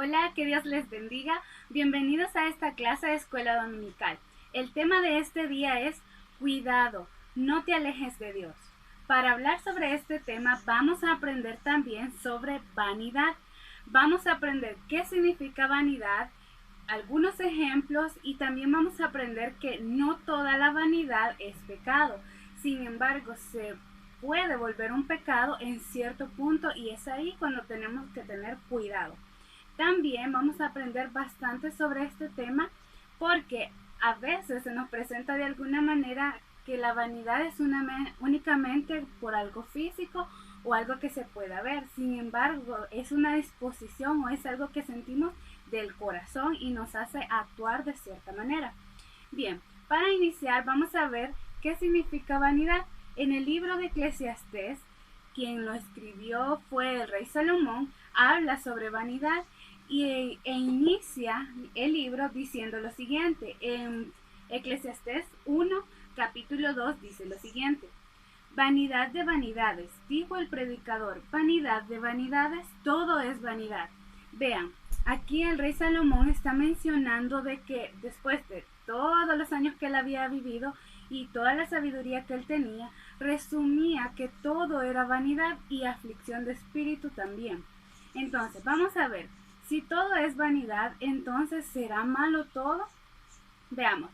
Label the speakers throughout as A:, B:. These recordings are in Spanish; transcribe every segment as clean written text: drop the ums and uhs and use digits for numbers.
A: Hola, que Dios les bendiga. Bienvenidos a esta clase de escuela dominical. El tema de este día es cuidado, no te alejes de Dios. Para hablar sobre este tema vamos a aprender también sobre vanidad. Vamos a aprender qué significa vanidad, algunos ejemplos y también vamos a aprender que no toda la vanidad es pecado. Sin embargo, se puede volver un pecado en cierto punto y es ahí cuando tenemos que tener cuidado. También vamos a aprender bastante sobre este tema porque a veces se nos presenta de alguna manera que la vanidad es únicamente por algo físico o algo que se pueda ver. Sin embargo, es una disposición o es algo que sentimos del corazón y nos hace actuar de cierta manera. Bien, para iniciar vamos a ver qué significa vanidad. En el libro de Eclesiastés, quien lo escribió fue el rey Salomón, habla sobre vanidad e inicia el libro diciendo lo siguiente. En Eclesiastés 1, capítulo 2 dice lo siguiente: vanidad de vanidades, dijo el predicador, vanidad de vanidades, todo es vanidad. Vean, aquí el rey Salomón está mencionando de que después de todos los años que él había vivido y toda la sabiduría que él tenía, resumía que todo era vanidad y aflicción de espíritu también. Entonces, vamos a ver, si todo es vanidad, entonces ¿será malo todo? Veamos.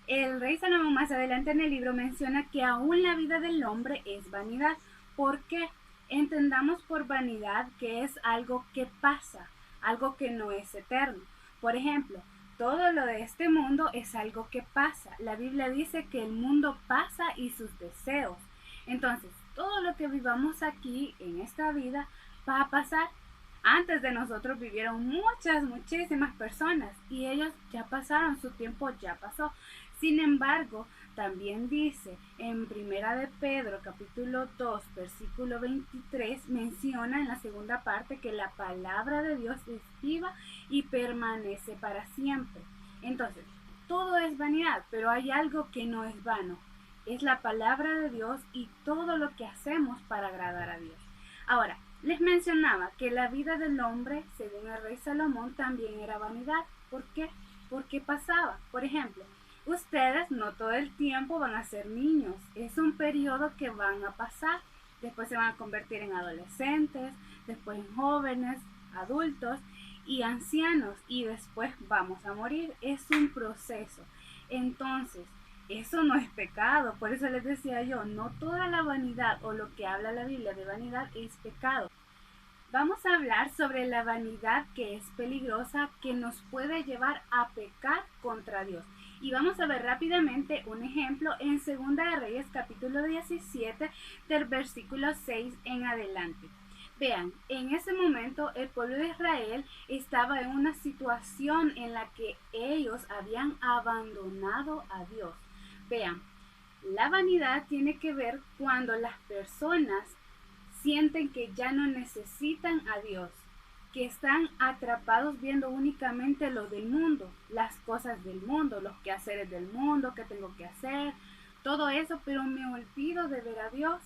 A: El rey Salomón más adelante en el libro menciona que aún la vida del hombre es vanidad. ¿Por qué? Entendamos por vanidad que es algo que pasa, algo que no es eterno. Por ejemplo, todo lo de este mundo es algo que pasa. La Biblia dice que el mundo pasa y sus deseos. Entonces, todo lo que vivamos aquí en esta vida va a pasar. Antes de nosotros vivieron muchísimas personas y ellos ya pasaron, su tiempo ya pasó. Sin embargo, también dice en Primera de Pedro, capítulo 2, versículo 23, menciona en la segunda parte que la palabra de Dios es viva y permanece para siempre. Entonces, todo es vanidad, pero hay algo que no es vano. Es la palabra de Dios y todo lo que hacemos para agradar a Dios. Ahora, les mencionaba que la vida del hombre, según el rey Salomón, también era vanidad. ¿Por qué? Porque pasaba. Por ejemplo, ustedes no todo el tiempo van a ser niños. Es un periodo que van a pasar. Después se van a convertir en adolescentes, después en jóvenes, adultos y ancianos. Y después vamos a morir. Es un proceso. Entonces, eso no es pecado. Por eso les decía yo, no toda la vanidad o lo que habla la Biblia de vanidad es pecado. Vamos a hablar sobre la vanidad que es peligrosa, que nos puede llevar a pecar contra Dios. Y vamos a ver rápidamente un ejemplo en Segunda de Reyes capítulo 17 del versículo 6 en adelante. Vean, en ese momento el pueblo de Israel estaba en una situación en la que ellos habían abandonado a Dios. Vean, la vanidad tiene que ver cuando las personas sienten que ya no necesitan a Dios, que están atrapados viendo únicamente lo del mundo, las cosas del mundo, los quehaceres del mundo, qué tengo que hacer, todo eso, pero me olvido de ver a Dios.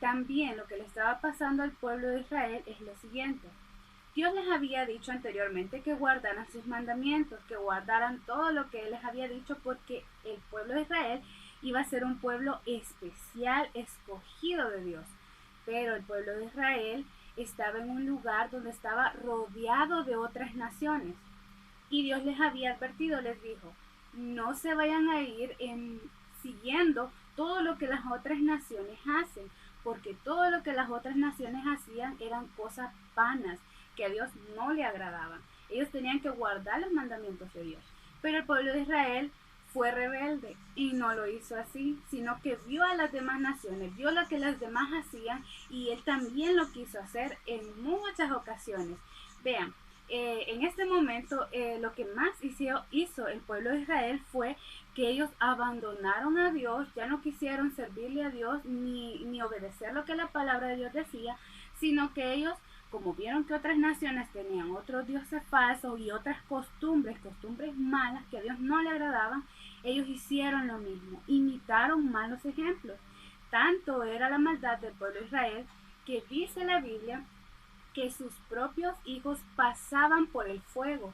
A: También lo que le estaba pasando al pueblo de Israel es lo siguiente. Dios les había dicho anteriormente que guardaran sus mandamientos, que guardaran todo lo que Él les había dicho, porque el pueblo de Israel iba a ser un pueblo especial, escogido de Dios. Pero el pueblo de Israel estaba en un lugar donde estaba rodeado de otras naciones. Y Dios les había advertido, les dijo, no se vayan a ir siguiendo todo lo que las otras naciones hacen, porque todo lo que las otras naciones hacían eran cosas vanas, que a Dios no le agradaban. Ellos tenían que guardar los mandamientos de Dios. Pero el pueblo de Israel fue rebelde y no lo hizo así, sino que vio a las demás naciones, vio lo que las demás hacían y él también lo quiso hacer en muchas ocasiones. Vean, en este momento lo que más hizo el pueblo de Israel fue que ellos abandonaron a Dios, ya no quisieron servirle a Dios ni obedecer lo que la palabra de Dios decía, sino que ellos, como vieron que otras naciones tenían otros dioses falsos y otras costumbres malas que a Dios no le agradaban, ellos hicieron lo mismo, imitaron malos ejemplos. Tanto era la maldad del pueblo de Israel que dice la Biblia que sus propios hijos pasaban por el fuego,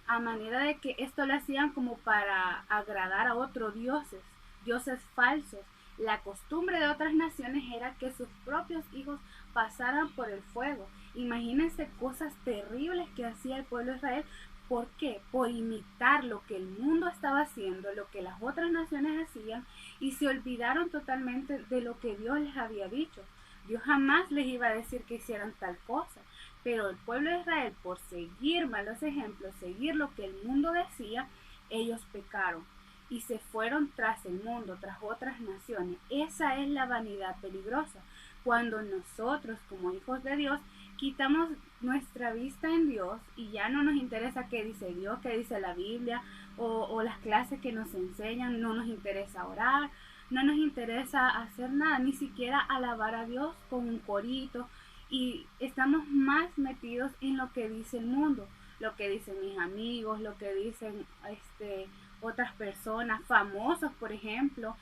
A: a manera de que esto lo hacían como para agradar a otros dioses, dioses falsos. La costumbre de otras naciones era que sus propios hijos pasaran por el fuego. Imagínense cosas terribles que hacía el pueblo de Israel. ¿Por qué? Por imitar lo que el mundo estaba haciendo, lo que las otras naciones hacían, y se olvidaron totalmente de lo que Dios les había dicho. Dios jamás les iba a decir que hicieran tal cosa, pero el pueblo de Israel, por seguir malos ejemplos, seguir lo que el mundo decía, ellos pecaron y se fueron tras el mundo, tras otras naciones. Esa es la vanidad peligrosa, cuando nosotros como hijos de Dios quitamos nuestra vista en Dios y ya no nos interesa qué dice Dios, qué dice la Biblia o las clases que nos enseñan, no nos interesa orar, no nos interesa hacer nada, ni siquiera alabar a Dios con un corito, y estamos más metidos en lo que dice el mundo, lo que dicen mis amigos, lo que dicen otras personas, famosos por ejemplo.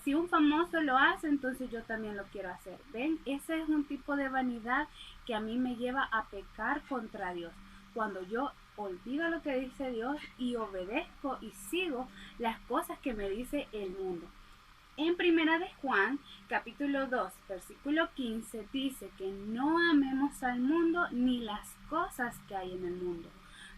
A: Si un famoso lo hace, entonces yo también lo quiero hacer. ¿Ven? Ese es un tipo de vanidad que a mí me lleva a pecar contra Dios. Cuando yo olvido lo que dice Dios y obedezco y sigo las cosas que me dice el mundo. En Primera de Juan, capítulo 2, versículo 15, dice que no amemos al mundo ni las cosas que hay en el mundo.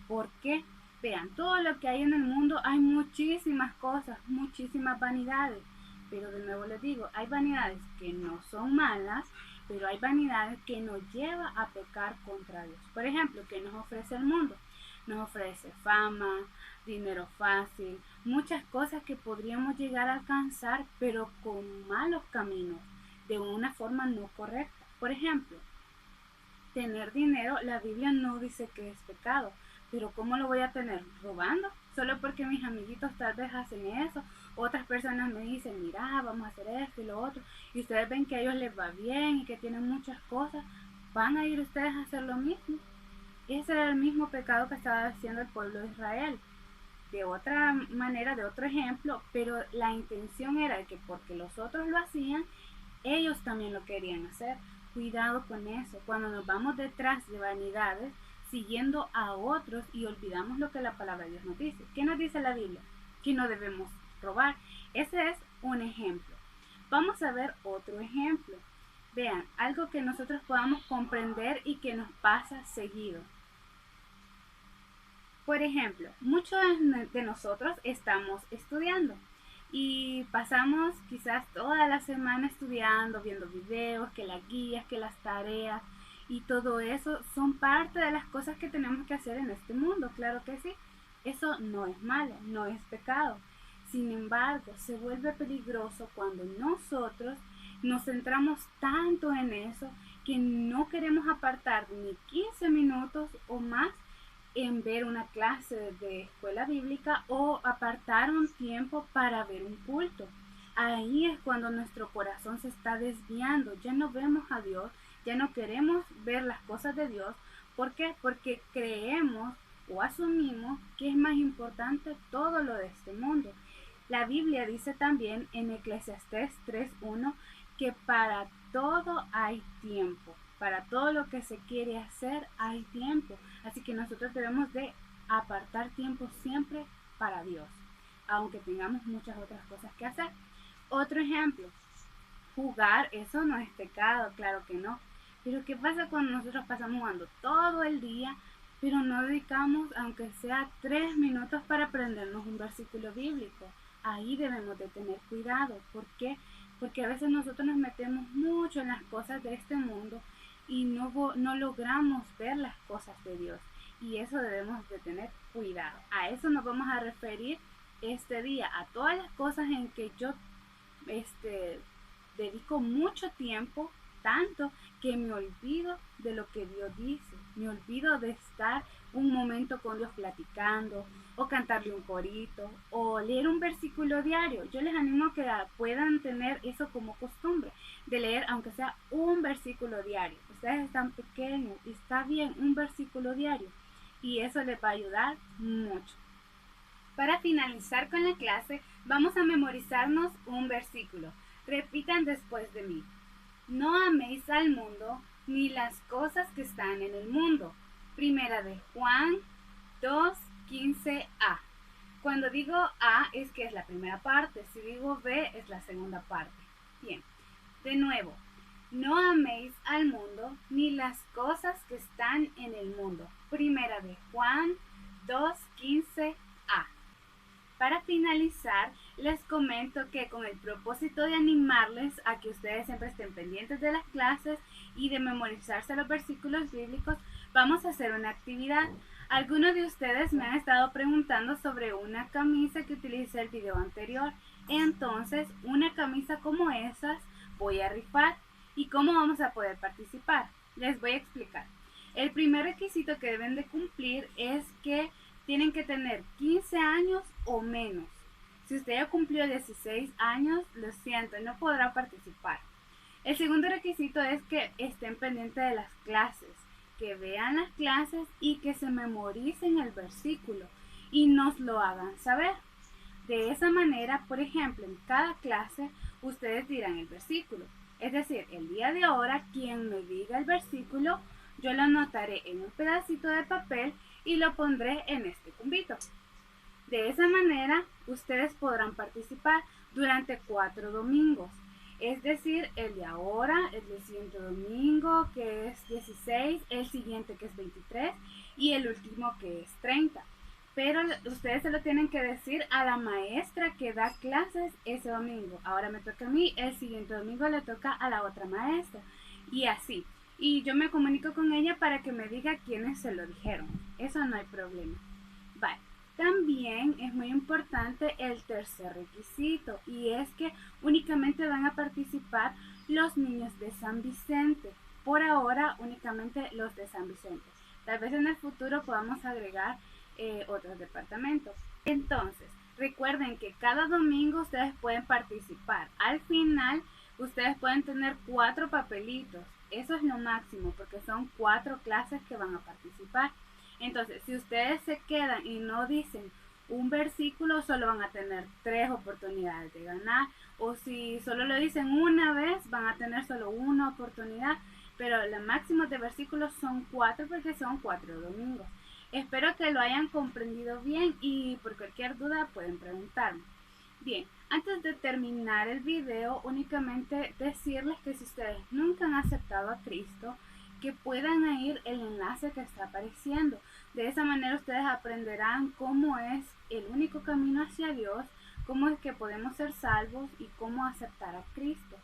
A: ¿Por qué? Vean, todo lo que hay en el mundo hay muchísimas cosas, muchísimas vanidades. Pero de nuevo les digo, hay vanidades que no son malas, pero hay vanidades que nos llevan a pecar contra Dios. Por ejemplo, ¿qué nos ofrece el mundo? Nos ofrece fama, dinero fácil, muchas cosas que podríamos llegar a alcanzar, pero con malos caminos, de una forma no correcta. Por ejemplo, tener dinero, la Biblia no dice que es pecado, pero ¿cómo lo voy a tener? ¿Robando? Solo porque mis amiguitos tal vez hacen eso, otras personas me dicen, mira, vamos a hacer esto y lo otro, y ustedes ven que a ellos les va bien y que tienen muchas cosas, ¿van a ir ustedes a hacer lo mismo? Ese era el mismo pecado que estaba haciendo el pueblo de Israel. De otra manera, de otro ejemplo, pero la intención era que porque los otros lo hacían, ellos también lo querían hacer. Cuidado con eso. Cuando nos vamos detrás de vanidades, siguiendo a otros y olvidamos lo que la palabra de Dios nos dice. ¿Qué nos dice la Biblia? Que no debemos robar. Ese es un ejemplo. Vamos a ver otro ejemplo. Vean, algo que nosotros podamos comprender y que nos pasa seguido. Por ejemplo, muchos de nosotros estamos estudiando y pasamos quizás toda la semana estudiando, viendo videos, que las guías, que las tareas, y todo eso son parte de las cosas que tenemos que hacer en este mundo, claro que sí. Eso no es malo, no es pecado. Sin embargo, se vuelve peligroso cuando nosotros nos centramos tanto en eso que no queremos apartar ni 15 minutos o más en ver una clase de escuela bíblica o apartar un tiempo para ver un culto. Ahí es cuando nuestro corazón se está desviando, ya no vemos a Dios, ya no queremos ver las cosas de Dios. ¿Por qué? Porque creemos o asumimos que es más importante todo lo de este mundo. La Biblia dice también en Eclesiastés 3:1 que para todo hay tiempo. Para todo lo que se quiere hacer hay tiempo. Así que nosotros debemos de apartar tiempo siempre para Dios, aunque tengamos muchas otras cosas que hacer. Otro ejemplo, jugar, eso no es pecado, claro que no. Pero ¿qué pasa cuando nosotros pasamos jugando todo el día, pero no dedicamos, aunque sea 3 minutos, para aprendernos un versículo bíblico? Ahí debemos de tener cuidado. ¿Por qué? Porque a veces nosotros nos metemos mucho en las cosas de este mundo y no logramos ver las cosas de Dios. Y eso debemos de tener cuidado. A eso nos vamos a referir este día, a todas las cosas en que yo dedico mucho tiempo, tanto que me olvido de lo que Dios dice, me olvido de estar un momento con Dios platicando, o cantarle un corito, o leer un versículo diario. Yo les animo a que puedan tener eso como costumbre, de leer aunque sea un versículo diario. Ustedes están pequeños y está bien un versículo diario, y eso les va a ayudar mucho. Para finalizar con la clase, vamos a memorizarnos un versículo. Repitan después de mí. No améis al mundo ni las cosas que están en el mundo. Primera de Juan 2:15a. Cuando digo A es que es la primera parte, si digo B es la segunda parte. Bien, de nuevo, no améis al mundo ni las cosas que están en el mundo. Primera de Juan 2:15a. Para finalizar, les comento que con el propósito de animarles a que ustedes siempre estén pendientes de las clases y de memorizarse los versículos bíblicos, vamos a hacer una actividad. Algunos de ustedes me han estado preguntando sobre una camisa que utilicé el video anterior. Entonces, una camisa como esas voy a rifar. ¿Y cómo vamos a poder participar? Les voy a explicar. El primer requisito que deben de cumplir es que tienen que tener 15 años o menos. Si usted ya cumplió 16 años, lo siento, no podrá participar. El segundo requisito es que estén pendientes de las clases, que vean las clases y que se memoricen el versículo y nos lo hagan saber. De esa manera, por ejemplo, en cada clase ustedes dirán el versículo. Es decir, el día de ahora, quien me diga el versículo, yo lo anotaré en un pedacito de papel y lo pondré en este cumbito. De esa manera, ustedes podrán participar durante 4 domingos. Es decir, el de ahora, el del siguiente domingo, que es 16, el siguiente, que es 23, y el último, que es 30. Pero ustedes se lo tienen que decir a la maestra que da clases ese domingo. Ahora me toca a mí, el siguiente domingo le toca a la otra maestra. Y así. Y yo me comunico con ella para que me diga quiénes se lo dijeron. Eso no hay problema. Vale. También es muy importante el tercer requisito, y es que únicamente van a participar los niños de San Vicente. Por ahora únicamente los de San Vicente. Tal vez en el futuro podamos agregar otros departamentos. Entonces, recuerden que cada domingo ustedes pueden participar. Al final, ustedes pueden tener 4 papelitos. Eso es lo máximo, porque son 4 clases que van a participar. Entonces, si ustedes se quedan y no dicen un versículo, solo van a tener 3 oportunidades de ganar. O si solo lo dicen una vez, van a tener solo una oportunidad. Pero el máximo de versículos son 4, porque son 4 domingos. Espero que lo hayan comprendido bien y por cualquier duda pueden preguntarme. Bien, antes de terminar el video, únicamente decirles que si ustedes nunca han aceptado a Cristo, que puedan ir el enlace que está apareciendo. De esa manera ustedes aprenderán cómo es el único camino hacia Dios, cómo es que podemos ser salvos y cómo aceptar a Cristo.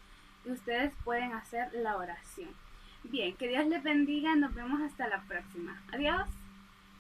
A: Y ustedes pueden hacer la oración. Bien, que Dios les bendiga. Nos vemos hasta la próxima. Adiós.